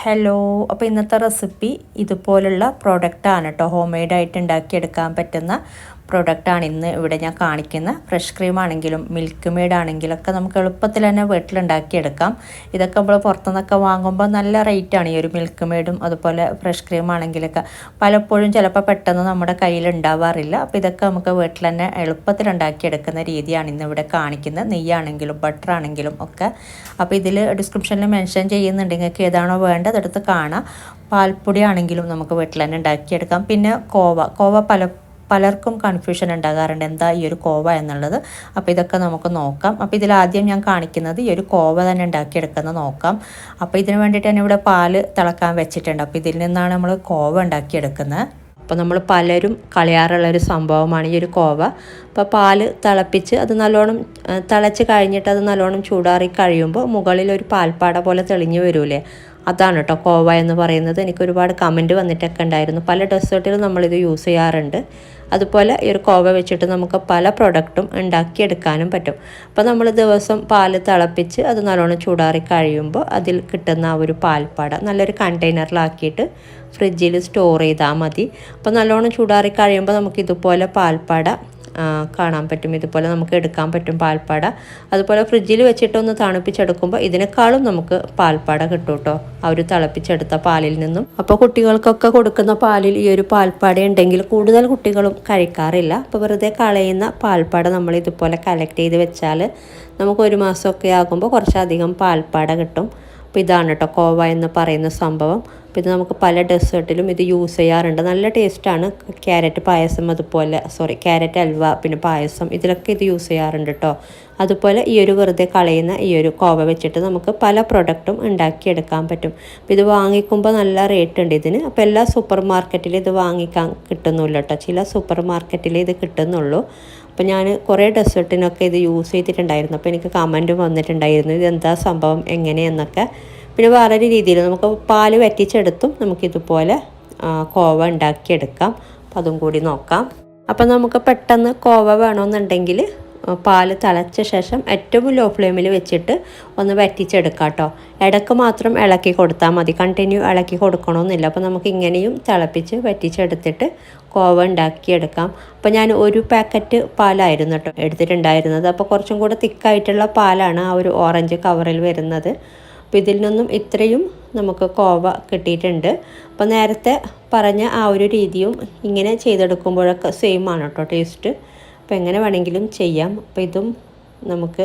Hello, അപ്പോൾ ഇന്നത്തെ recipe ഇതുപോലുള്ള പ്രോഡക്റ്റാണ് കേട്ടോ. ഹോം മെയ്ഡായിട്ട് ഉണ്ടാക്കിയെടുക്കാൻ പറ്റുന്ന പ്രോഡക്റ്റാണ് ഇന്ന് ഇവിടെ ഞാൻ കാണിക്കുന്ന. ഫ്രഷ് ക്രീം ആണെങ്കിലും മിൽക്ക് മെയ്ഡ് ആണെങ്കിലും ഒക്കെ നമുക്ക് എളുപ്പത്തിൽ തന്നെ വീട്ടിലുണ്ടാക്കിയെടുക്കാം. ഇതൊക്കെ നമ്മൾ പുറത്തുനിന്നൊക്കെ വാങ്ങുമ്പോൾ നല്ല റേറ്റാണ് ഈ ഒരു മിൽക്ക് മെയ്ഡും അതുപോലെ ഫ്രഷ് ക്രീം ആണെങ്കിലൊക്കെ. പലപ്പോഴും ചിലപ്പോൾ പെട്ടെന്ന് നമ്മുടെ കയ്യിൽ ഉണ്ടാവാറില്ല. അപ്പോൾ ഇതൊക്കെ നമുക്ക് വീട്ടിൽ തന്നെ എളുപ്പത്തിൽ ഉണ്ടാക്കിയെടുക്കുന്ന രീതിയാണ് ഇന്നിവിടെ കാണിക്കുന്നത്. നെയ്യാണെങ്കിലും ബട്ടർ ആണെങ്കിലും ഒക്കെ. അപ്പോൾ ഇതിൽ ഡിസ്ക്രിപ്ഷനിൽ മെൻഷൻ ചെയ്യുന്നുണ്ട്, നിങ്ങൾക്ക് ഏതാണോ വേണ്ടത് അതെടുത്ത് കാണാം. പാൽപ്പൊടി ആണെങ്കിലും നമുക്ക് വീട്ടിൽ തന്നെ ഉണ്ടാക്കിയെടുക്കാം. പിന്നെ കോവ പലർക്കും കൺഫ്യൂഷൻ ഉണ്ടാകാറുണ്ട്, എന്താ ഈ ഒരു കോവ എന്നുള്ളത്. അപ്പോൾ ഇതൊക്കെ നമുക്ക് നോക്കാം. അപ്പോൾ ഇതിലാദ്യം ഞാൻ കാണിക്കുന്നത് ഈ ഒരു കോവ തന്നെ ഉണ്ടാക്കിയെടുക്കുന്നത് നോക്കാം. അപ്പോൾ ഇതിന് വേണ്ടിയിട്ട് തന്നെ ഇവിടെ പാല് തിളക്കാൻ വെച്ചിട്ടുണ്ട്. അപ്പോൾ ഇതിൽ നിന്നാണ് നമ്മൾ കോവ ഉണ്ടാക്കിയെടുക്കുന്നത്. അപ്പോൾ നമ്മൾ പലരും കളയാറുള്ളൊരു സംഭവമാണ് ഈ ഒരു കോവ. അപ്പോൾ പാല് തിളപ്പിച്ച് അത് നല്ലോണം തിളച്ച് കഴിഞ്ഞിട്ട് അത് നല്ലോണം ചൂടാറി കഴിയുമ്പോൾ മുകളിൽ ഒരു പാൽപ്പാട പോലെ തെളിഞ്ഞു വരൂലേ, അതാണ് കേട്ടോ കോവ എന്ന് പറയുന്നത്. എനിക്ക് ഒരുപാട് കമൻറ്റ് വന്നിട്ടൊക്കെ ഉണ്ടായിരുന്നു. പല ഡെസേർട്ടിലും നമ്മളിത് യൂസ് ചെയ്യാറുണ്ട്. അതുപോലെ ഈ ഒരു കോവ വെച്ചിട്ട് നമുക്ക് പല പ്രൊഡക്റ്റും ഉണ്ടാക്കിയെടുക്കാനും പറ്റും. അപ്പോൾ നമ്മൾ ദിവസം പാല് തിളപ്പിച്ച് അത് നല്ലോണം ചൂടാറി കഴിയുമ്പോൾ അതിൽ കിട്ടുന്ന ആ ഒരു പാൽപ്പാട നല്ലൊരു കണ്ടെയ്നറിലാക്കിയിട്ട് ഫ്രിഡ്ജിൽ സ്റ്റോർ ചെയ്താൽ മതി. അപ്പോൾ നല്ലോണം ചൂടാറി കഴിയുമ്പോൾ നമുക്ക് ഇതുപോലെ പാൽപ്പാട കാണാൻ പറ്റും. ഇതുപോലെ നമുക്ക് എടുക്കാൻ പറ്റും പാൽപ്പാട. അതുപോലെ ഫ്രിഡ്ജിൽ വെച്ചിട്ടൊന്ന് തണുപ്പിച്ചെടുക്കുമ്പോൾ ഇതിനേക്കാളും നമുക്ക് പാൽപ്പാട കിട്ടും കേട്ടോ, ആ ഒരു തിളപ്പിച്ചെടുത്ത പാലിൽ നിന്നും. അപ്പോൾ കുട്ടികൾക്കൊക്കെ കൊടുക്കുന്ന പാലിൽ ഈ ഒരു പാൽപ്പാട ഉണ്ടെങ്കിൽ കൂടുതൽ കുട്ടികളും കഴിക്കാറില്ല. അപ്പോൾ വെറുതെ കളയുന്ന പാൽപ്പാട നമ്മൾ ഇതുപോലെ കളക്ട് ചെയ്ത് വെച്ചാൽ നമുക്ക് ഒരു മാസമൊക്കെ ആകുമ്പോൾ കുറച്ചധികം പാൽപ്പാട കിട്ടും. അപ്പോൾ ഇതാണ് കേട്ടോ കോവ എന്ന് പറയുന്ന സംഭവം. അപ്പോൾ ഇത് നമുക്ക് പല ഡെസേർട്ടിലും ഇത് യൂസ് ചെയ്യാറുണ്ട്. നല്ല ടേസ്റ്റാണ്. ക്യാരറ്റ് പായസം, ക്യാരറ്റ് ഹൽവ, പിന്നെ പായസം, ഇതിലൊക്കെ ഇത് യൂസ് ചെയ്യാറുണ്ട് കേട്ടോ. അതുപോലെ ഈ ഒരു വെറുതെ കളയുന്ന ഈ ഒരു കോവ വെച്ചിട്ട് നമുക്ക് പല പ്രൊഡക്റ്റും ഉണ്ടാക്കിയെടുക്കാൻ പറ്റും. അപ്പോൾ ഇത് വാങ്ങിക്കുമ്പോൾ നല്ല റേറ്റ് ഉണ്ട് ഇതിന്. അപ്പോൾ എല്ലാ സൂപ്പർ മാർക്കറ്റിലും ഇത് വാങ്ങിക്കാൻ കിട്ടുന്നില്ല കേട്ടോ, ചില സൂപ്പർ മാർക്കറ്റിലേ ഇത് കിട്ടുന്നുള്ളൂ. അപ്പോൾ ഞാൻ കുറേ ഡെസേർട്ടിനൊക്കെ ഇത് യൂസ് ചെയ്തിട്ടുണ്ടായിരുന്നു. അപ്പോൾ എനിക്ക് കമൻറ്റ് വന്നിട്ടുണ്ടായിരുന്നു ഇതെന്താ സംഭവം എങ്ങനെയെന്നൊക്കെ. പിന്നെ വേറൊരു രീതിയിൽ നമുക്ക് പാല് വറ്റിച്ചെടുത്തും നമുക്കിതുപോലെ കോവ ഉണ്ടാക്കിയെടുക്കാം. അപ്പോൾ അതും കൂടി നോക്കാം. അപ്പോൾ നമുക്ക് പെട്ടെന്ന് കോവ വേണമെന്നുണ്ടെങ്കിൽ പാല് തിളച്ച ശേഷം ഏറ്റവും ലോ ഫ്ലെയിമിൽ വെച്ചിട്ട് ഒന്ന് വറ്റിച്ചെടുക്കാം കേട്ടോ. ഇടയ്ക്ക് മാത്രം ഇളക്കി കൊടുത്താൽ മതി, കണ്ടിന്യൂ ഇളക്കി കൊടുക്കണമെന്നില്ല. അപ്പോൾ നമുക്ക് ഇങ്ങനെയും തിളപ്പിച്ച് വറ്റിച്ചെടുത്തിട്ട് കോവ ഉണ്ടാക്കിയെടുക്കാം. അപ്പോൾ ഞാൻ ഒരു പാക്കറ്റ് പാലായിരുന്നു കേട്ടോ എടുത്തിട്ടുണ്ടായിരുന്നത്. അപ്പോൾ കുറച്ചും കൂടെ തിക്കായിട്ടുള്ള പാലാണ് ആ ഒരു ഓറഞ്ച് കവറിൽ വരുന്നത്. അപ്പോൾ ഇതിൽ നിന്നും ഇത്രയും നമുക്ക് കോവ കിട്ടിയിട്ടുണ്ട്. അപ്പോൾ നേരത്തെ പറഞ്ഞ ആ ഒരു രീതിയും ഇങ്ങനെ ചെയ്തെടുക്കുമ്പോഴൊക്കെ സെയിം ആണ് കേട്ടോ ടേസ്റ്റ്. അപ്പോൾ എങ്ങനെ വേണമെങ്കിലും ചെയ്യാം. അപ്പോൾ ഇതും നമുക്ക്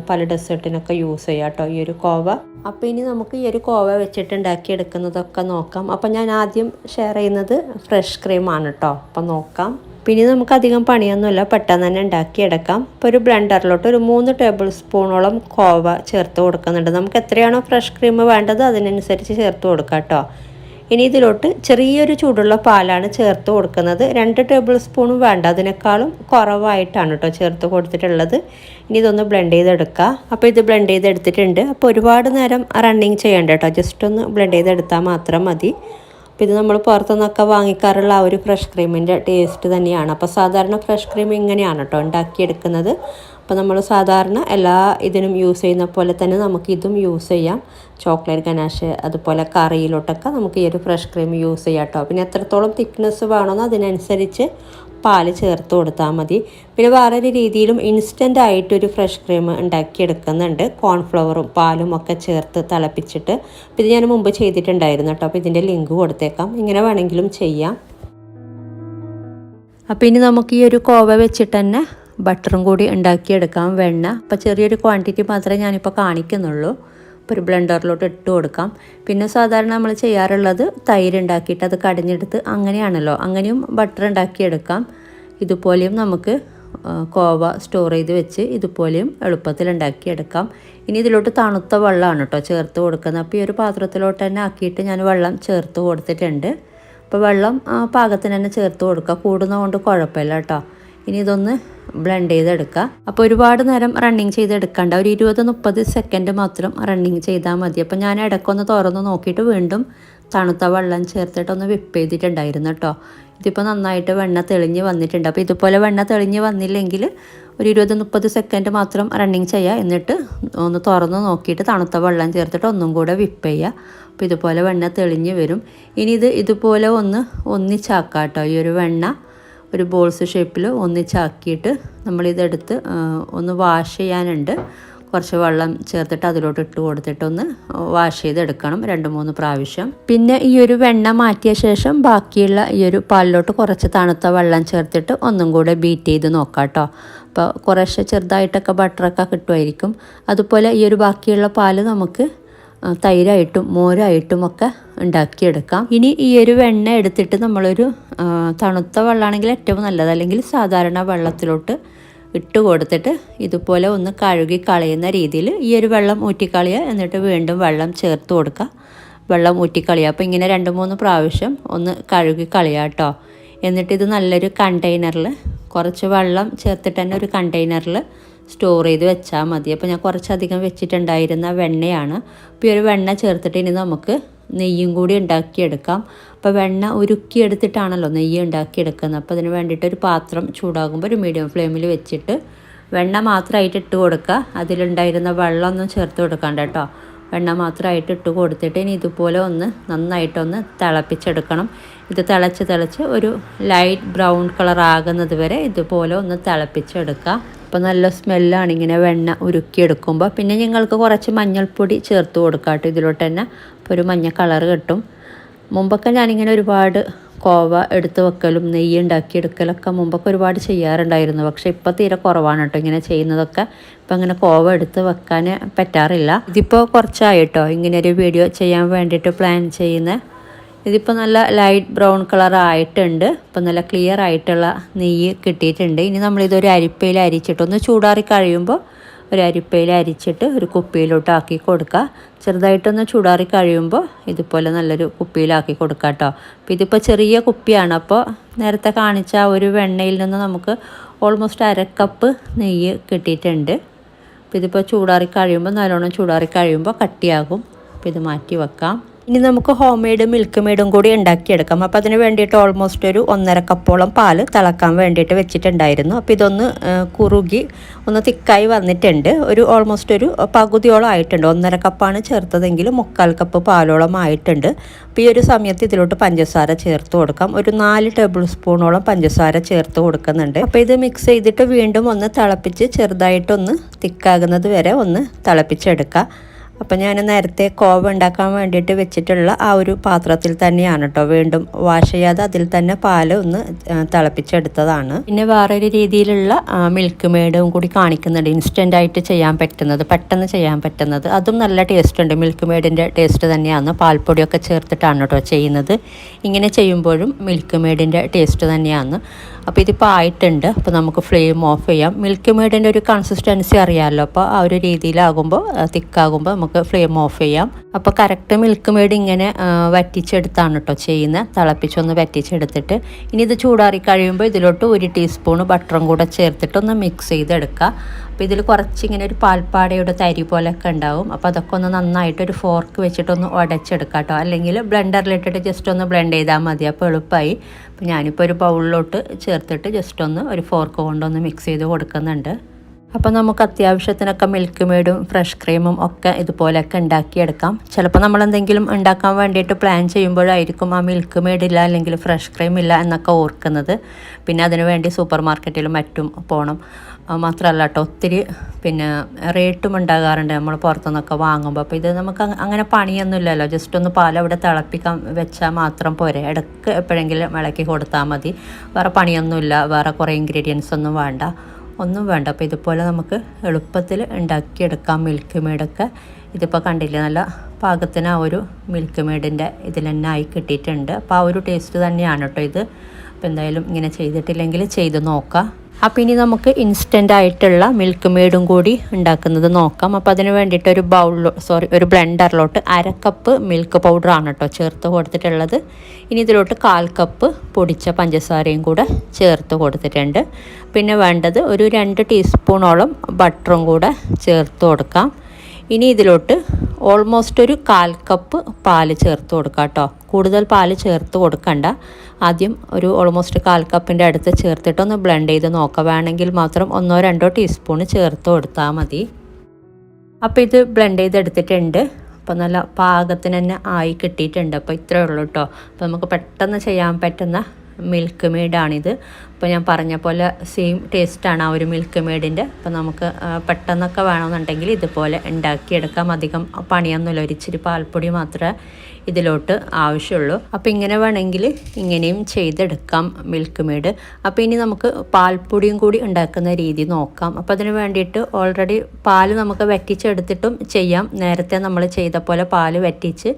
പല ഡെസേർട്ടിനൊക്കെ യൂസ് ചെയ്യാം കേട്ടോ ഈ ഒരു കോവ. അപ്പോൾ ഇനി നമുക്ക് ഈ ഒരു കോവ വെച്ചിട്ട് ഉണ്ടാക്കിയെടുക്കുന്നതൊക്കെ നോക്കാം. അപ്പോൾ ഞാൻ ആദ്യം ഷെയർ ചെയ്യുന്നത് ഫ്രഷ് ക്രീമാണ് കേട്ടോ. അപ്പോൾ നോക്കാം. പിന്നെ നമുക്കധികം പണിയൊന്നുമില്ല, പെട്ടെന്ന് തന്നെ ഉണ്ടാക്കിയെടുക്കാം. ഇപ്പോൾ ഒരു ബ്ലെൻഡറിലോട്ട് ഒരു 3 ടേബിൾ സ്പൂണോളം കോവ ചേർത്ത് കൊടുക്കുന്നുണ്ട്. നമുക്ക് എത്രയാണോ ഫ്രഷ് ക്രീം വേണ്ടത് അതിനനുസരിച്ച് ചേർത്ത് കൊടുക്കാം കേട്ടോ. ഇനി ഇതിലോട്ട് ചെറിയൊരു ചൂടുള്ള പാലാണ് ചേർത്ത് കൊടുക്കുന്നത്. 2 ടേബിൾ സ്പൂണും വേണ്ട, അതിനേക്കാളും കുറവായിട്ടാണ് കേട്ടോ ചേർത്ത് കൊടുത്തിട്ടുള്ളത്. ഇനി ഇതൊന്ന് ബ്ലെൻഡ് ചെയ്തെടുക്കുക. അപ്പോൾ ഇത് ബ്ലെൻഡ് ചെയ്തെടുത്തിട്ടുണ്ട്. അപ്പോൾ ഒരുപാട് നേരം റണ്ണിങ് ചെയ്യണ്ട കേട്ടോ, ജസ്റ്റ് ഒന്ന് ബ്ലെൻഡ് ചെയ്തെടുത്താൽ മാത്രം മതി. അപ്പോൾ ഇത് നമ്മൾ പുറത്തുനിന്നൊക്കെ വാങ്ങിക്കാറുള്ള ആ ഒരു ഫ്രഷ് ക്രീമിൻ്റെ ടേസ്റ്റ് തന്നെയാണ്. അപ്പോൾ സാധാരണ ഫ്രഷ് ക്രീം ഇങ്ങനെയാണ് കേട്ടോ ഉണ്ടാക്കിയെടുക്കുന്നത്. അപ്പോൾ നമ്മൾ സാധാരണ എല്ലാ ഇതിനും യൂസ് ചെയ്യുന്ന പോലെ തന്നെ നമുക്ക് ഇതും യൂസ് ചെയ്യാം. ചോക്ലേറ്റ് ഗനാഷ് അതുപോലെ കറിയിലോട്ടൊക്കെ നമുക്ക് ഈ ഒരു ഫ്രഷ് ക്രീം യൂസ് ചെയ്യാം കേട്ടോ. പിന്നെ എത്രത്തോളം തിക്നെസ് വേണമെന്നോ അതിനനുസരിച്ച് പാല് ചേർത്ത് കൊടുത്താൽ മതി. പിന്നെ വേറൊരു രീതിയിലും ഇൻസ്റ്റൻ്റ് ആയിട്ടൊരു ഫ്രഷ് ക്രീം ഉണ്ടാക്കിയെടുക്കുന്നുണ്ട്, കോൺഫ്ലവറും പാലും ഒക്കെ ചേർത്ത് തിളപ്പിച്ചിട്ട്. അപ്പോൾ ഇത് ഞാൻ മുമ്പ് ചെയ്തിട്ടുണ്ടായിരുന്നു കേട്ടോ. അപ്പോൾ ഇതിൻ്റെ ലിങ്ക് കൊടുത്തേക്കാം, ഇങ്ങനെ വേണമെങ്കിലും ചെയ്യാം. അപ്പോൾ ഇനി നമുക്ക് ഈ ഒരു കോവ വെച്ചിട്ട് തന്നെ ബട്ടറും കൂടി ഉണ്ടാക്കിയെടുക്കാം, വെണ്ണ. അപ്പോൾ ചെറിയൊരു ക്വാണ്ടിറ്റി മാത്രമേ ഞാനിപ്പോൾ കാണിക്കുന്നുള്ളൂ. അപ്പോൾ ഒരു ബ്ലെൻഡറിലോട്ട് ഇട്ട് കൊടുക്കാം. പിന്നെ സാധാരണ നമ്മൾ ചെയ്യാറുള്ളത് തൈര് ഉണ്ടാക്കിയിട്ട് അത് കടഞ്ഞെടുത്ത് അങ്ങനെയാണല്ലോ, അങ്ങനെയും ബട്ടർ ഉണ്ടാക്കിയെടുക്കാം. ഇതുപോലെയും നമുക്ക് കോവ സ്റ്റോർ ചെയ്ത് വെച്ച് ഇതുപോലെയും എളുപ്പത്തിൽ ഉണ്ടാക്കിയെടുക്കാം. ഇനി ഇതിലോട്ട് തണുത്ത വെള്ളമാണ് കേട്ടോ ചേർത്ത് കൊടുക്കുന്നത്. അപ്പോൾ ഈ ഒരു പാത്രത്തിലോട്ട് തന്നെ ആക്കിയിട്ട് ഞാൻ വെള്ളം ചേർത്ത് കൊടുത്തിട്ടുണ്ട്. അപ്പോൾ വെള്ളം പാകത്തിന് തന്നെ ചേർത്ത് കൊടുക്കുക, കൂടുന്നതുകൊണ്ട് കുഴപ്പമില്ല കേട്ടോ. ഇനി ഇതൊന്ന് ബ്ലെൻഡ് ചെയ്തെടുക്കുക. അപ്പോൾ ഒരുപാട് നേരം റണ്ണിങ് ചെയ്തെടുക്കണ്ട, ഒരു 20-30 സെക്കൻഡ് മാത്രം റണ്ണിങ് ചെയ്താൽ മതി. അപ്പോൾ ഞാൻ ഇടയ്ക്കൊന്ന് തുറന്ന് നോക്കിയിട്ട് വീണ്ടും തണുത്ത വെള്ളം ചേർത്തിട്ടൊന്ന് വിപ്പ് ചെയ്തിട്ടുണ്ടായിരുന്നു കേട്ടോ. ഇതിപ്പോൾ നന്നായിട്ട് വെണ്ണ തെളിഞ്ഞ് വന്നിട്ടുണ്ട്. അപ്പോൾ ഇതുപോലെ വെണ്ണ തെളിഞ്ഞ് വന്നില്ലെങ്കിൽ ഒരു 20-30 സെക്കൻഡ് മാത്രം റണ്ണിങ് ചെയ്യുക. എന്നിട്ട് ഒന്ന് തുറന്ന് നോക്കിയിട്ട് തണുത്ത വെള്ളം ചേർത്തിട്ട് ഒന്നും കൂടെ വിപ്പ് ചെയ്യുക. അപ്പോൾ ഇതുപോലെ വെണ്ണ തെളിഞ്ഞ് വരും. ഇനി ഇതുപോലെ ഒന്നിച്ചാക്കാം കേട്ടോ. ഈ ഒരു വെണ്ണ ഒരു ബോൾസ് ഷേപ്പിൽ ഒന്നിച്ചാക്കിയിട്ട് നമ്മളിതെടുത്ത് ഒന്ന് വാഷ് ചെയ്യാനുണ്ട്. കുറച്ച് വെള്ളം ചേർത്തിട്ട് അതിലോട്ട് ഇട്ട് കൊടുത്തിട്ട് ഒന്ന് വാഷ് ചെയ്തെടുക്കണം 2-3 പ്രാവശ്യം. പിന്നെ ഈ ഒരു വെണ്ണ മാറ്റിയ ശേഷം ബാക്കിയുള്ള ഈ ഒരു പാലിലോട്ട് കുറച്ച് തണുത്ത വെള്ളം ചേർത്തിട്ട് ഒന്നും കൂടെ ബീറ്റ് ചെയ്ത് നോക്കാം കേട്ടോ. അപ്പോൾ കുറേശ്ശെ ചെറുതായിട്ടൊക്കെ ബട്ടറൊക്കെ കിട്ടുമായിരിക്കും. അതുപോലെ ഈ ഒരു ബാക്കിയുള്ള പാല് നമുക്ക് തൈരായിട്ടും മോരായിട്ടും ഒക്കെ ഉണ്ടാക്കിയെടുക്കാം. ഇനി ഈ ഒരു വെണ്ണ എടുത്തിട്ട് നമ്മളൊരു തണുത്ത വെള്ളമാണെങ്കിൽ ഏറ്റവും നല്ലത്, അല്ലെങ്കിൽ സാധാരണ വെള്ളത്തിലോട്ട് ഇട്ട് കൊടുത്തിട്ട് ഇതുപോലെ ഒന്ന് കഴുകി കളയുന്ന രീതിയിൽ ഈ ഒരു വെള്ളം ഊറ്റിക്കളയുക. എന്നിട്ട് വീണ്ടും വെള്ളം ചേർത്ത് കൊടുക്കുക, വെള്ളം ഊറ്റിക്കളയുക. അപ്പോൾ ഇങ്ങനെ 2-3 പ്രാവശ്യം ഒന്ന് കഴുകി കളയുക കേട്ടോ. എന്നിട്ട് ഇത് നല്ലൊരു കണ്ടെയ്നറിൽ കുറച്ച് വെള്ളം ചേർത്തിട്ട് തന്നെ ഒരു കണ്ടെയ്നറിൽ സ്റ്റോർ ചെയ്ത് വെച്ചാൽ മതി. അപ്പോൾ ഞാൻ കുറച്ചധികം വെച്ചിട്ടുണ്ടായിരുന്ന വെണ്ണയാണ്. അപ്പോൾ ഈ ഒരു വെണ്ണ ചേർത്തിട്ട് ഇനി നമുക്ക് നെയ്യും കൂടി ഉണ്ടാക്കിയെടുക്കാം. അപ്പോൾ വെണ്ണ ഉരുക്കിയെടുത്തിട്ടാണല്ലോ നെയ്യ് ഉണ്ടാക്കിയെടുക്കുന്നത്. അപ്പോൾ അതിന് വേണ്ടിയിട്ട് ഒരു പാത്രം ചൂടാകുമ്പോൾ ഒരു മീഡിയം ഫ്ലെയിമിൽ വെച്ചിട്ട് വെണ്ണ മാത്രമായിട്ട് ഇട്ട് കൊടുക്കുക. അതിലുണ്ടായിരുന്ന വെള്ളമൊന്നും ചേർത്ത് കൊടുക്കണ്ട കേട്ടോ. വെണ്ണ മാത്രമായിട്ട് ഇട്ട് കൊടുത്തിട്ട് ഇനി ഇതുപോലെ നന്നായിട്ടൊന്ന് തിളപ്പിച്ചെടുക്കണം. ഇത് തിളച്ച് ഒരു ലൈറ്റ് ബ്രൗൺ കളർ ആകുന്നത് വരെ ഇതുപോലെ ഒന്ന് തിളപ്പിച്ചെടുക്കുക. അപ്പോൾ നല്ല സ്മെല്ലാണ് ഇങ്ങനെ വെണ്ണ ഉരുക്കിയെടുക്കുമ്പോൾ. പിന്നെ നിങ്ങൾക്ക് കുറച്ച് മഞ്ഞൾപ്പൊടി ചേർത്ത് കൊടുക്കാം കേട്ടോ ഇതിലോട്ട് തന്നെ. അപ്പോൾ ഒരു മഞ്ഞ കളർ കിട്ടും. മുമ്പൊക്കെ ഞാനിങ്ങനെ ഒരുപാട് കോവ എടുത്ത് വെക്കലും നെയ്യ് ഉണ്ടാക്കിയെടുക്കലൊക്കെ മുമ്പൊക്കെ ഒരുപാട് ചെയ്യാറുണ്ടായിരുന്നു. പക്ഷേ ഇപ്പോൾ തീരെ കുറവാണ് കേട്ടോ ഇങ്ങനെ ചെയ്യുന്നതൊക്കെ. ഇപ്പം അങ്ങനെ കോവ എടുത്ത് വെക്കാൻ പറ്റാറില്ല. ഇതിപ്പോൾ കുറച്ചായിട്ടോ ഇങ്ങനെ ഒരു വീഡിയോ ചെയ്യാൻ വേണ്ടിയിട്ട് പ്ലാൻ ചെയ്യുന്നത്. ഇതിപ്പോൾ നല്ല ലൈറ്റ് ബ്രൗൺ കളർ ആയിട്ടുണ്ട്. ഇപ്പം നല്ല ക്ലിയർ ആയിട്ടുള്ള നെയ്യ് കിട്ടിയിട്ടുണ്ട്. ഇനി നമ്മളിതൊരു അരിപ്പയിൽ അരിച്ചിട്ടൊന്ന് ചൂടാറി കഴിയുമ്പോൾ ഒരു അരിപ്പയിൽ അരിച്ചിട്ട് ഒരു കുപ്പിയിലോട്ട് ആക്കി കൊടുക്കുക. ചെറുതായിട്ടൊന്ന് ചൂടാറി കഴിയുമ്പോൾ ഇതുപോലെ നല്ലൊരു കുപ്പിയിലാക്കി കൊടുക്കുക കേട്ടോ. അപ്പോൾ ഇതിപ്പോൾ ചെറിയ കുപ്പിയാണ്. അപ്പോൾ നേരത്തെ കാണിച്ച ഒരു വെണ്ണയിൽ നിന്ന് നമുക്ക് ഓൾമോസ്റ്റ് 1/2 കപ്പ് നെയ്യ് കിട്ടിയിട്ടുണ്ട്. അപ്പോൾ ഇതിപ്പോൾ ചൂടാറി കഴിയുമ്പോൾ നല്ലോണം ചൂടാറി കഴിയുമ്പോൾ കട്ടിയാകും. അപ്പോൾ ഇത് മാറ്റി വെക്കാം. ഇനി നമുക്ക് ഹോം മെയ്ഡ് മിൽക്ക് മെയ്ഡും കൂടി ഉണ്ടാക്കിയെടുക്കാം. അപ്പോൾ അതിന് വേണ്ടിയിട്ട് ഓൾമോസ്റ്റ് ഒരു 1.5 കപ്പോളം പാല് തിളക്കാൻ വേണ്ടിയിട്ട് വെച്ചിട്ടുണ്ടായിരുന്നു. അപ്പോൾ ഇതൊന്ന് കുറുകി ഒന്ന് തിക്കായി വന്നിട്ടുണ്ട്. ഓൾമോസ്റ്റ് ഒരു പകുതിയോളം ആയിട്ടുണ്ട്. 1.5 കപ്പാണ് ചേർത്തതെങ്കിൽ 3/4 കപ്പ് പാലോളം ആയിട്ടുണ്ട്. അപ്പോൾ ഈ ഒരു സമയത്ത് ഇതിലോട്ട് പഞ്ചസാര ചേർത്ത് കൊടുക്കാം. ഒരു 4 ടേബിൾ സ്പൂണോളം പഞ്ചസാര ചേർത്ത് കൊടുക്കുന്നുണ്ട്. അപ്പോൾ ഇത് മിക്സ് ചെയ്തിട്ട് വീണ്ടും ഒന്ന് തിളപ്പിച്ച് ചെറുതായിട്ടൊന്ന് തിക്കാകുന്നത് വരെ ഒന്ന് തിളപ്പിച്ചെടുക്കുക. അപ്പോൾ ഞാൻ നേരത്തെ കോവ ഉണ്ടാക്കാൻ വേണ്ടിയിട്ട് വെച്ചിട്ടുള്ള ആ ഒരു പാത്രത്തിൽ തന്നെയാണ് കേട്ടോ വീണ്ടും വാഷ് ചെയ്യാതെ അതിൽ തന്നെ പാല് ഒന്ന് തിളപ്പിച്ചെടുത്തതാണ്. പിന്നെ വേറൊരു രീതിയിലുള്ള മിൽക്ക് മെയ്ഡും കൂടി കാണിക്കുന്നുണ്ട്. ഇൻസ്റ്റൻ്റായിട്ട് ചെയ്യാൻ പറ്റുന്നത്, പെട്ടെന്ന് ചെയ്യാൻ പറ്റുന്നത്. അതും നല്ല ടേസ്റ്റ് ഉണ്ട്. മിൽക്ക് മെയ്ഡിൻ്റെ ടേസ്റ്റ് തന്നെയാണ്. പാൽപ്പൊടിയൊക്കെ ചേർത്തിട്ടാണ് കേട്ടോ ചെയ്യുന്നത്. ഇങ്ങനെ ചെയ്യുമ്പോഴും മിൽക്ക് മെയ്ഡിൻ്റെ ടേസ്റ്റ് തന്നെയാണ്. അപ്പോൾ ഇതിപ്പോൾ ആയിട്ടുണ്ട്. അപ്പോൾ നമുക്ക് ഫ്ലെയിം ഓഫ് ചെയ്യാം. മിൽക്ക് മെയ്ഡിൻ്റെ ഒരു കൺസിസ്റ്റൻസി അറിയാമല്ലോ. അപ്പോൾ ആ ഒരു രീതിയിലാകുമ്പോൾ തിക്കാകുമ്പോൾ നമുക്ക് ഫ്ലെയിം ഓഫ് ചെയ്യാം. അപ്പോൾ കറക്റ്റ് മിൽക്ക് മെയ്ഡ് ഇങ്ങനെ വറ്റിച്ചെടുത്താണ് കേട്ടോ ചെയ്യുന്നത്. തിളപ്പിച്ചൊന്ന് വറ്റിച്ചെടുത്തിട്ട് ഇനി ഇത് ചൂടാറി കഴിയുമ്പോൾ ഇതിലോട്ട് 1 ടീസ്പൂൺ ബട്ടറും കൂടെ ചേർത്തിട്ട് ഒന്ന് മിക്സ് ചെയ്തെടുക്കുക. അപ്പോൾ ഇതിൽ കുറച്ചിങ്ങനെ ഒരു പാൽപ്പാടയുടെ തരി പോലെയൊക്കെ ഉണ്ടാവും. അപ്പോൾ അതൊക്കെ ഒന്ന് നന്നായിട്ടൊരു ഫോർക്ക് വെച്ചിട്ടൊന്ന് ഉടച്ചെടുക്കാം കേട്ടോ. അല്ലെങ്കിൽ ബ്ലെൻഡറിലിട്ടിട്ട് ജസ്റ്റ് ഒന്ന് ബ്ലെൻഡ് ചെയ്താൽ മതി. അപ്പോൾ എളുപ്പമായി. അപ്പോൾ ഞാനിപ്പോൾ ഒരു ബൗളിലോട്ട് ചേർത്തിട്ട് ജസ്റ്റ് ഒന്ന് ഒരു ഫോർക്ക് കൊണ്ടൊന്ന് മിക്സ് ചെയ്ത് കൊടുക്കുന്നുണ്ട്. അപ്പോൾ നമുക്ക് അത്യാവശ്യത്തിനൊക്കെ മിൽക്ക് മെയ്ഡും ഫ്രഷ് ക്രീമും ഒക്കെ ഇതുപോലെയൊക്കെ ഉണ്ടാക്കിയെടുക്കാം. ചിലപ്പോൾ നമ്മളെന്തെങ്കിലും ഉണ്ടാക്കാൻ വേണ്ടിയിട്ട് പ്ലാൻ ചെയ്യുമ്പോഴായിരിക്കും ആ മിൽക്ക് മെയ്ഡ് ഇല്ല അല്ലെങ്കിൽ ഫ്രഷ് ക്രീം ഇല്ല എന്നൊക്കെ ഓർക്കുന്നത്. പിന്നെ അതിനു വേണ്ടി സൂപ്പർ മാർക്കറ്റിലും മറ്റും പോകണം. മാത്രമല്ല കേട്ടോ ഒത്തിരി പിന്നെ റേറ്റും ഉണ്ടാകാറുണ്ട് നമ്മൾ പുറത്തുനിന്നൊക്കെ വാങ്ങുമ്പോൾ. അപ്പോൾ ഇത് നമുക്ക് അങ്ങനെ പണിയൊന്നുമില്ലല്ലോ. ജസ്റ്റ് ഒന്ന് പാൽ അവിടെ തിളപ്പിക്കാൻ വെച്ചാൽ മാത്രം പോരെ. ഇടയ്ക്ക് എപ്പോഴെങ്കിലും ഇളക്കി കൊടുത്താൽ മതി. വേറെ പണിയൊന്നുമില്ല. വേറെ കുറേ ഇൻഗ്രീഡിയൻസ് ഒന്നും വേണ്ട. അപ്പോൾ ഇതുപോലെ നമുക്ക് എളുപ്പത്തിൽ ഉണ്ടാക്കിയെടുക്കാം മിൽക്ക് മെയ്ഡൊക്കെ. ഇതിപ്പോൾ കണ്ടില്ലേ നല്ല പാകത്തിന് ആ ഒരു മിൽക്ക് മെയ്ഡിൻ്റെ ഇതിൽ തന്നെ ആയി കിട്ടിയിട്ടുണ്ട്. അപ്പോൾ ആ ഒരു ടേസ്റ്റ് തന്നെയാണ് കേട്ടോ ഇത്. അപ്പോൾ എന്തായാലും ഇങ്ങനെ ചെയ്തിട്ടില്ലെങ്കിൽ ചെയ്ത് നോക്കാം. അപ്പോൾ ഇനി നമുക്ക് ഇൻസ്റ്റൻ്റ് ആയിട്ടുള്ള മിൽക്ക് മെയ്ഡും കൂടി ഉണ്ടാക്കുന്നത് നോക്കാം. അപ്പോൾ അതിന് വേണ്ടിയിട്ട് ഒരു ബ്ലെൻഡറിലോട്ട് 1/2 കപ്പ് മിൽക്ക് പൗഡറാണ് കേട്ടോ ചേർത്ത് കൊടുത്തിട്ടുള്ളത്. ഇനി ഇതിലോട്ട് 1/4 കപ്പ് പൊടിച്ച പഞ്ചസാരയും കൂടെ ചേർത്ത് കൊടുത്തിട്ടുണ്ട്. പിന്നെ വേണ്ടത് ഒരു 2 ടീസ്പൂണോളം ബട്ടറും കൂടെ ചേർത്ത് കൊടുക്കാം. ഇനി ഇതിലോട്ട് ഓൾമോസ്റ്റ് ഒരു 1/4 കപ്പ് പാല് ചേർത്ത് കൊടുക്കുക കേട്ടോ. കൂടുതൽ പാല് ചേർത്ത് കൊടുക്കണ്ട. ആദ്യം ഒരു ഓൾമോസ്റ്റ് 1/4 കപ്പിൻ്റെ അടുത്ത് ചേർത്തിട്ട് ഒന്ന് ബ്ലെൻഡ് ചെയ്ത് നോക്കുക. വേണമെങ്കിൽ മാത്രം 1-2 ടീസ്പൂൺ ചേർത്ത് കൊടുത്താൽ മതി. അപ്പോൾ ഇത് ബ്ലെൻഡ് ചെയ്തെടുത്തിട്ടുണ്ട്. അപ്പോൾ നല്ല പാകത്തിന് തന്നെ ആയി കിട്ടിയിട്ടുണ്ട്. അപ്പോൾ ഇത്രയേ ഉള്ളൂ കേട്ടോ. അപ്പോൾ നമുക്ക് പെട്ടെന്ന് ചെയ്യാൻ പറ്റുന്ന മിൽക്ക് മെയ്ഡാണിത്. അപ്പോൾ ഞാൻ പറഞ്ഞ പോലെ സെയിം ടേസ്റ്റാണ് ആ ഒരു മിൽക്ക് മെയ്ഡിൻ്റെ. അപ്പോൾ നമുക്ക് പെട്ടെന്നൊക്കെ വേണമെന്നുണ്ടെങ്കിൽ ഇതുപോലെ ഉണ്ടാക്കിയെടുക്കാം. അധികം പണിയൊന്നുമില്ല. ഒരിച്ചിരി പാൽപ്പൊടി മാത്രമേ ഇതിലോട്ട് ആവശ്യമുള്ളൂ. അപ്പോൾ ഇങ്ങനെ വേണമെങ്കിൽ ഇങ്ങനെയും ചെയ്തെടുക്കാം മിൽക്ക് മെയ്ഡ്. അപ്പോൾ ഇനി നമുക്ക് പാൽപ്പൊടിയും കൂടി ഉണ്ടാക്കുന്ന രീതി നോക്കാം. അപ്പോൾ അതിന് വേണ്ടിയിട്ട് ഓൾറെഡി പാല് നമുക്ക് വറ്റിച്ചെടുത്തിട്ടും ചെയ്യാം. നേരത്തെ നമ്മൾ ചെയ്ത പോലെ പാല് വറ്റിച്ച്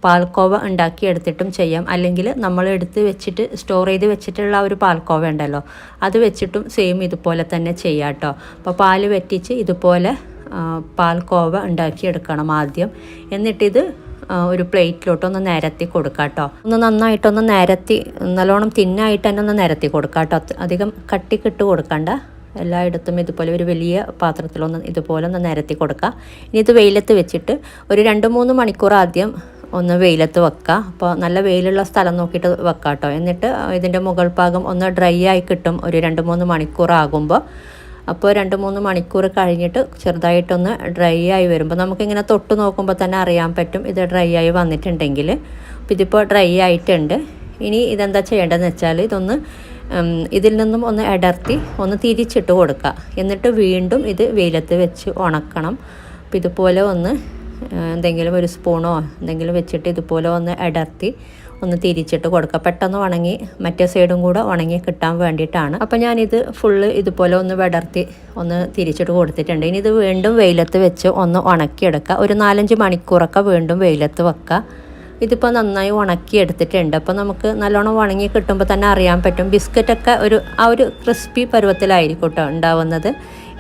പാൽക്കോവ ഉണ്ടാക്കിയെടുത്തിട്ടും ചെയ്യാം. അല്ലെങ്കിൽ നമ്മൾ എടുത്ത് വെച്ചിട്ട് സ്റ്റോർ ചെയ്ത് വെച്ചിട്ടുള്ള ഒരു പാൽക്കോവ ഉണ്ടല്ലോ, അത് വെച്ചിട്ടും സെയിം ഇതുപോലെ തന്നെ ചെയ്യാം കേട്ടോ. അപ്പോൾ പാല് വറ്റിച്ച് ഇതുപോലെ പാൽക്കോവ ഉണ്ടാക്കിയെടുക്കണം ആദ്യം. എന്നിട്ടിത് ഒരു പ്ലേറ്റിലോട്ടൊന്ന് നിരത്തി കൊടുക്കാം കേട്ടോ. ഒന്ന് നന്നായിട്ടൊന്ന് നിരത്തി, നല്ലോണം തിന്നായിട്ട് തന്നെ ഒന്ന് നിരത്തി കൊടുക്കാം കേട്ടോ. അധികം കട്ടിക്കിട്ട് കൊടുക്കണ്ട. എല്ലായിടത്തും ഇതുപോലെ ഒരു വലിയ പാത്രത്തിലൊന്ന് ഇതുപോലെ ഒന്ന് നിരത്തി കൊടുക്കുക. ഇനി ഇത് വെയിലത്ത് വെച്ചിട്ട് ഒരു 2-3 മണിക്കൂർ ആദ്യം ഒന്ന് വെയിലത്ത് വെക്കുക. അപ്പോൾ നല്ല വെയിലുള്ള സ്ഥലം നോക്കിയിട്ട് വെക്കുക കേട്ടോ. എന്നിട്ട് ഇതിൻ്റെ മുകൾ ഭാഗം ഒന്ന് ഡ്രൈ ആയി കിട്ടും ഒരു 2-3 മണിക്കൂർ ആകുമ്പോൾ. അപ്പോൾ 2-3 മണിക്കൂർ കഴിഞ്ഞിട്ട് ചെറുതായിട്ടൊന്ന് ഡ്രൈ ആയി വരുമ്പോൾ നമുക്കിങ്ങനെ തൊട്ട് നോക്കുമ്പോൾ തന്നെ അറിയാൻ പറ്റും ഇത് ഡ്രൈ ആയി വന്നിട്ടുണ്ടെങ്കിൽ. അപ്പോൾ ഇതിപ്പോൾ ഡ്രൈ ആയിട്ടുണ്ട്. ഇനി ഇതെന്താ ചെയ്യേണ്ടതെന്ന് വെച്ചാൽ ഇതൊന്ന് ഇതിൽ നിന്നും ഒന്ന് അടർത്തി ഒന്ന് തിരിച്ചിട്ട് കൊടുക്കുക. എന്നിട്ട് വീണ്ടും ഇത് വെയിലത്ത് വെച്ച് ഉണക്കണം. അപ്പോൾ ഇതുപോലെ ഒന്ന് എന്തെങ്കിലും ഒരു സ്പൂണോ എന്തെങ്കിലും വെച്ചിട്ട് ഇതുപോലെ ഒന്ന് അടർത്തി ഒന്ന് തിരിച്ചിട്ട് കൊടുക്കുക. പെട്ടെന്ന് ഉണങ്ങി മറ്റേ സൈഡും കൂടെ ഉണങ്ങി കിട്ടാൻ വേണ്ടിയിട്ടാണ്. അപ്പോൾ ഞാനിത് ഫുള്ള് ഇതുപോലെ ഒന്ന് വിടർത്തി ഒന്ന് തിരിച്ചിട്ട് കൊടുത്തിട്ടുണ്ട്. ഇനി ഇത് വീണ്ടും വെയിലത്ത് വെച്ച് ഒന്ന് ഉണക്കിയെടുക്കുക. ഒരു 4-5 മണിക്കൂറൊക്കെ വീണ്ടും വെയിലത്ത് വെക്കുക. ഇതിപ്പോൾ നന്നായി ഉണക്കി എടുത്തിട്ടുണ്ട്. അപ്പോൾ നമുക്ക് നല്ലോണം ഉണങ്ങി കിട്ടുമ്പോൾ തന്നെ അറിയാൻ പറ്റും. ബിസ്ക്കറ്റൊക്കെ ആ ഒരു ക്രിസ്പി പരുവത്തിലായിരിക്കും കേട്ടോ ഉണ്ടാവുന്നത്.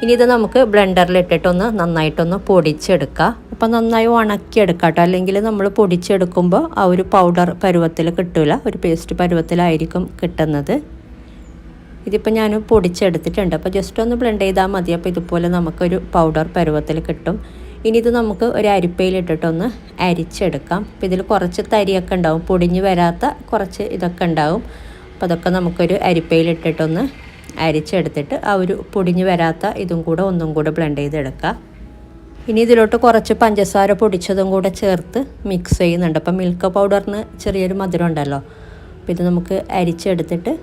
ഇനി ഇത് നമുക്ക് ബ്ലെൻഡറിലിട്ടിട്ടൊന്ന് നന്നായിട്ടൊന്ന് പൊടിച്ചെടുക്കുക. അപ്പോൾ നന്നായി ഉണക്കിയെടുക്കുക കേട്ടോ. അല്ലെങ്കിൽ നമ്മൾ പൊടിച്ചെടുക്കുമ്പോൾ ആ ഒരു പൗഡർ പരുവത്തിൽ കിട്ടില്ല, ഒരു പേസ്റ്റ് പരുവത്തിലായിരിക്കും കിട്ടുന്നത്. ഇതിപ്പോൾ ഞാൻ പൊടിച്ചെടുത്തിട്ടുണ്ട്. അപ്പോൾ ജസ്റ്റ് ഒന്ന് ബ്ലെൻഡ് ചെയ്താൽ മതി. അപ്പോൾ ഇതുപോലെ നമുക്കൊരു പൗഡർ പരുവത്തിൽ കിട്ടും. ഇനി ഇത് നമുക്ക് ഒരു അരിപ്പയിലിട്ടിട്ടൊന്ന് അരിച്ചെടുക്കാം. അപ്പോൾ ഇതിൽ കുറച്ച് തരിയൊക്കെ ഉണ്ടാവും, പൊടിഞ്ഞ് വരാത്ത കുറച്ച് ഇതൊക്കെ ഉണ്ടാവും. അപ്പോൾ അതൊക്കെ നമുക്കൊരു അരിപ്പയിലിട്ടിട്ടൊന്ന് അരിച്ചെടുത്തിട്ട് ആ ഒരു പൊടിഞ്ഞ് വരാത്ത ഇതും കൂടെ ഒന്നും കൂടെ ബ്ലെൻഡ് ചെയ്തെടുക്കാം. ഇനി ഇതിലോട്ട് കുറച്ച് പഞ്ചസാര പൊടിച്ചതും കൂടെ ചേർത്ത് മിക്സ് ചെയ്യുന്നുണ്ട്. അപ്പം മിൽക്ക് പൗഡറിന് ചെറിയൊരു മധുരം ഉണ്ടല്ലോ. അപ്പോൾ ഇത് നമുക്ക് അരിച്ചെടുത്തിട്ട്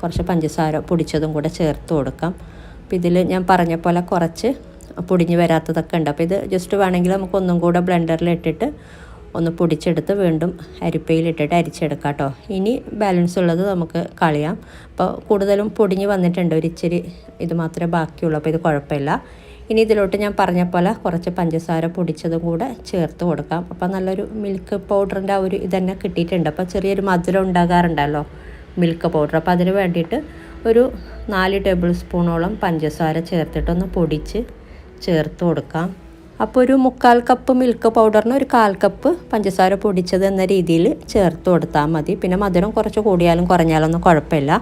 കുറച്ച് പഞ്ചസാര പൊടിച്ചതും കൂടെ ചേർത്ത് കൊടുക്കാം. അപ്പോൾ ഇതിൽ ഞാൻ പറഞ്ഞ പോലെ കുറച്ച് പൊടിഞ്ഞ് വരാത്തതൊക്കെ ഉണ്ട്. അപ്പോൾ ഇത് ജസ്റ്റ് വേണമെങ്കിൽ നമുക്ക് ഒന്നും കൂടെ ബ്ലെൻഡറിലിട്ടിട്ട് ഒന്ന് പൊടിച്ചെടുത്ത് വീണ്ടും അരിപ്പയിലിട്ടിട്ട് അരിച്ചെടുക്കാം കേട്ടോ. ഇനി ബാലൻസ് ഉള്ളത് നമുക്ക് കളയാം. അപ്പോൾ കൂടുതലും പൊടിഞ്ഞ് വന്നിട്ടുണ്ട്, ഒരിച്ചിരി ഇത് മാത്രമേ ബാക്കിയുള്ളൂ. അപ്പോൾ ഇത് കുഴപ്പമില്ല. ഇനി ഇതിലോട്ട് ഞാൻ പറഞ്ഞ പോലെ കുറച്ച് പഞ്ചസാര പൊടിച്ചതും കൂടെ ചേർത്ത് കൊടുക്കാം. അപ്പോൾ നല്ലൊരു മിൽക്ക് പൗഡറിൻ്റെ ആ ഒരു ഇതന്നെ കിട്ടിയിട്ടുണ്ട്. അപ്പോൾ ചെറിയൊരു മധുരം ഉണ്ടാകാറുണ്ടല്ലോ മിൽക്ക് പൗഡർ. അപ്പോൾ അതിന് വേണ്ടിയിട്ട് ഒരു 4 ടേബിൾ സ്പൂണോളം പഞ്ചസാര ചേർത്തിട്ടൊന്ന് പൊടിച്ച് ചേർത്ത് കൊടുക്കാം. അപ്പോൾ ഒരു 1/4 കപ്പ് മിൽക്ക് പൗഡറിന് ഒരു 1/4 കപ്പ് പഞ്ചസാര പൊടിച്ചത് എന്ന രീതിയിൽ ചേർത്ത് കൊടുത്താൽ മതി. പിന്നെ മധുരം കുറച്ച് കൂടിയാലും കുറഞ്ഞാലൊന്നും കുഴപ്പമില്ല.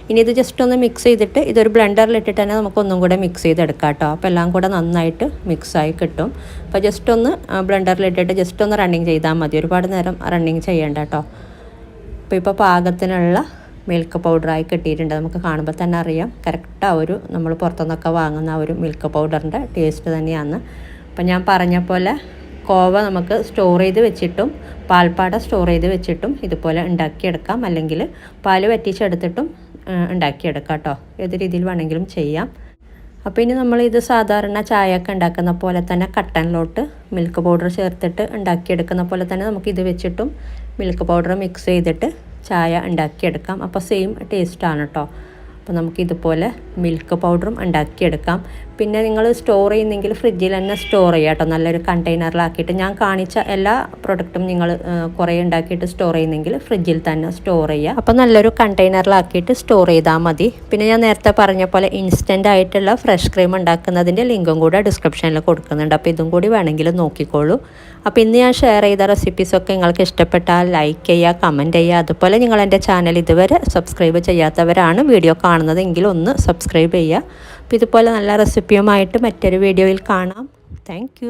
ഇനി ഇത് ജസ്റ്റ് ഒന്ന് മിക്സ് ചെയ്തിട്ട് ഇതൊരു ബ്ലെൻഡറിലിട്ടിട്ട് തന്നെ നമുക്കൊന്നും കൂടെ മിക്സ് ചെയ്തെടുക്കാം കേട്ടോ. അപ്പോൾ എല്ലാം കൂടെ നന്നായിട്ട് മിക്സായി കിട്ടും. അപ്പോൾ ജസ്റ്റ് ഒന്ന് ബ്ലെൻഡറിലിട്ടിട്ട് ജസ്റ്റ് ഒന്ന് റണ്ണിങ് ചെയ്താൽ മതി, ഒരുപാട് നേരം റണ്ണിങ് ചെയ്യേണ്ട കേട്ടോ. ഇപ്പോൾ പാകത്തിനുള്ള മിൽക്ക് പൗഡറായി കിട്ടിയിട്ടുണ്ട്. നമുക്ക് കാണുമ്പോൾ തന്നെ അറിയാം കറക്റ്റ് ആ ഒരു നമ്മൾ പുറത്തുനിന്നൊക്കെ വാങ്ങുന്ന ആ ഒരു മിൽക്ക് പൗഡറിൻ്റെ ടേസ്റ്റ് തന്നെയാണ്. അപ്പം ഞാൻ പറഞ്ഞ പോലെ കോവ നമുക്ക് സ്റ്റോർ ചെയ്ത് വെച്ചിട്ടും പാൽപ്പാട സ്റ്റോർ ചെയ്ത് വെച്ചിട്ടും ഇതുപോലെ ഉണ്ടാക്കിയെടുക്കാം. അല്ലെങ്കിൽ പാല് വറ്റിച്ചെടുത്തിട്ടും ഉണ്ടാക്കിയെടുക്കാം കേട്ടോ. ഏത് രീതിയിൽ വേണമെങ്കിലും ചെയ്യാം. അപ്പോൾ ഇനി നമ്മളിത് സാധാരണ ചായയൊക്കെ ഉണ്ടാക്കുന്ന പോലെ തന്നെ കട്ടനിലോട്ട് മിൽക്ക് പൗഡർ ചേർത്തിട്ട് ഉണ്ടാക്കിയെടുക്കുന്ന പോലെ തന്നെ നമുക്കിത് വെച്ചിട്ടും മിൽക്ക് പൗഡർ മിക്സ് ചെയ്തിട്ട് ചായ ഉണ്ടാക്കിയെടുക്കാം. അപ്പോൾ സെയിം ടേസ്റ്റാണ് കേട്ടോ. അപ്പോൾ നമുക്കിതുപോലെ മിൽക്ക് പൗഡറും ഉണ്ടാക്കിയെടുക്കാം. പിന്നെ നിങ്ങൾ സ്റ്റോർ ചെയ്യുന്നെങ്കിൽ ഫ്രിഡ്ജിൽ തന്നെ സ്റ്റോർ ചെയ്യുക കേട്ടോ. നല്ലൊരു കണ്ടെയ്നറിലാക്കിയിട്ട് ഞാൻ കാണിച്ച എല്ലാ പ്രൊഡക്റ്റും നിങ്ങൾ കുറേ ഉണ്ടാക്കിയിട്ട് സ്റ്റോർ ചെയ്യുന്നെങ്കിൽ ഫ്രിഡ്ജിൽ തന്നെ സ്റ്റോർ ചെയ്യുക. അപ്പോൾ നല്ലൊരു കണ്ടെയ്നറിലാക്കിയിട്ട് സ്റ്റോർ ചെയ്താൽ മതി. പിന്നെ ഞാൻ നേരത്തെ പറഞ്ഞ പോലെ ഇൻസ്റ്റൻ്റ് ആയിട്ടുള്ള ഫ്രഷ് ക്രീം ഉണ്ടാക്കുന്നതിൻ്റെ ലിങ്കും കൂടെ ഡിസ്ക്രിപ്ഷനിൽ കൊടുക്കുന്നുണ്ട്. അപ്പോൾ ഇതും കൂടി വേണമെങ്കിൽ നോക്കിക്കോളൂ. അപ്പോൾ ഇന്ന് ഞാൻ ഷെയർ ചെയ്ത റെസിപ്പീസൊക്കെ നിങ്ങൾക്ക് ഇഷ്ടപ്പെട്ടാൽ ലൈക്ക് ചെയ്യുക, കമൻറ്റ് ചെയ്യുക. അതുപോലെ നിങ്ങൾ എൻ്റെ ചാനൽ ഇതുവരെ സബ്സ്ക്രൈബ് ചെയ്യാത്തവരാണ് വീഡിയോ കാണുന്നതെങ്കിൽ ഒന്ന് സബ്സ്ക്രൈബ് ചെയ്യുക. അപ്പോൾ ഇതുപോലെ നല്ല റെസിപ്പിയുമായിട്ട് മറ്റൊരു വീഡിയോയിൽ കാണാം. താങ്ക്